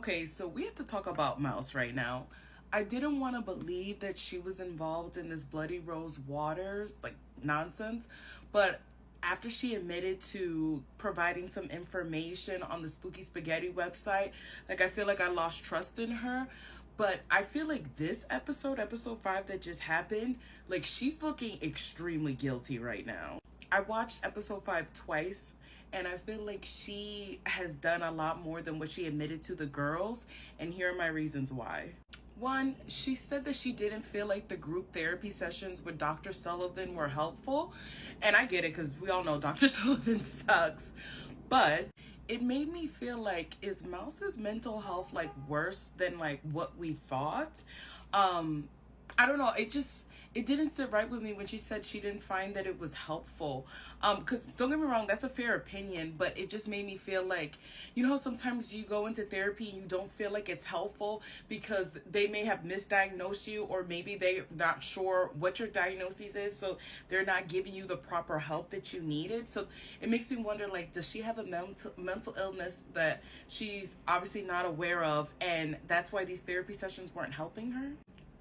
Okay, so we have to talk about Mouse right now. I didn't want to believe that she was involved in this Bloody Rose Waters, like, nonsense. But after she admitted to providing some information on the Spooky Spaghetti website, like, I feel like I lost trust in her. But I feel like this episode 5 that just happened, like, she's looking extremely guilty right now. I watched episode 5 twice, and I feel like she has done a lot more than what she admitted to the girls, and here are my reasons why. One, she said that she didn't feel like the group therapy sessions with Dr. Sullivan were helpful, and I get it because we all know Dr. Sullivan sucks, but it made me feel like, is Mouse's mental health like worse than like what we thought? I don't know, it didn't sit right with me when she said she didn't find that it was helpful. Because don't get me wrong, that's a fair opinion, but it just made me feel like, you know, sometimes you go into therapy and you don't feel like it's helpful because they may have misdiagnosed you, or maybe they're not sure what your diagnosis is, so they're not giving you the proper help that you needed. So it makes me wonder, like, does she have a mental illness that she's obviously not aware of, and that's why these therapy sessions weren't helping her?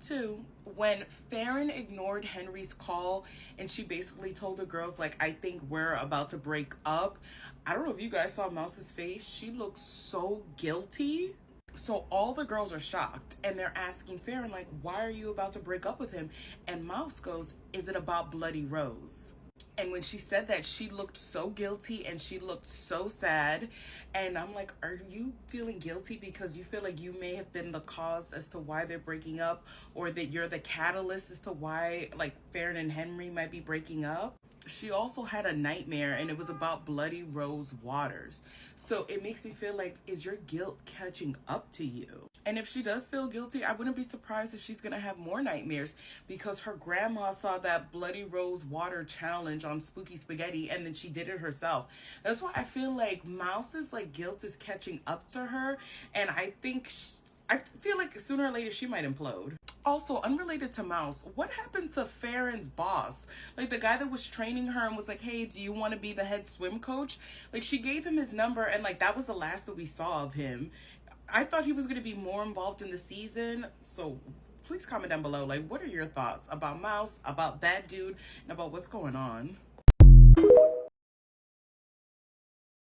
Two, when Farron ignored Henry's call and she basically told the girls, like, I think we're about to break up. I don't know if you guys saw Mouse's face. She looks so guilty. So all the girls are shocked and they're asking Farron, like, why are you about to break up with him? And Mouse goes, is it about Bloody Rose? And when she said that, she looked so guilty and she looked so sad. And I'm like, are you feeling guilty because you feel like you may have been the cause as to why they're breaking up, or that you're the catalyst as to why, like, Farron and Henry might be breaking up? She also had a nightmare and it was about Bloody Rose Waters. So it makes me feel like, is your guilt catching up to you? And if she does feel guilty, I wouldn't be surprised if she's going to have more nightmares, because her grandma saw that Bloody Rose Water challenge on Spooky Spaghetti and then she did it herself. That's why I feel like Mouse's like guilt is catching up to her, and I feel like sooner or later she might implode. Also, unrelated to Mouse, what happened to Farron's boss? Like, the guy that was training her and was like, hey, do you want to be the head swim coach? Like, she gave him his number and like that was the last that we saw of him. I thought he was going to be more involved in the season. So please comment down below, like, what are your thoughts about Mouse, about that dude, and about what's going on?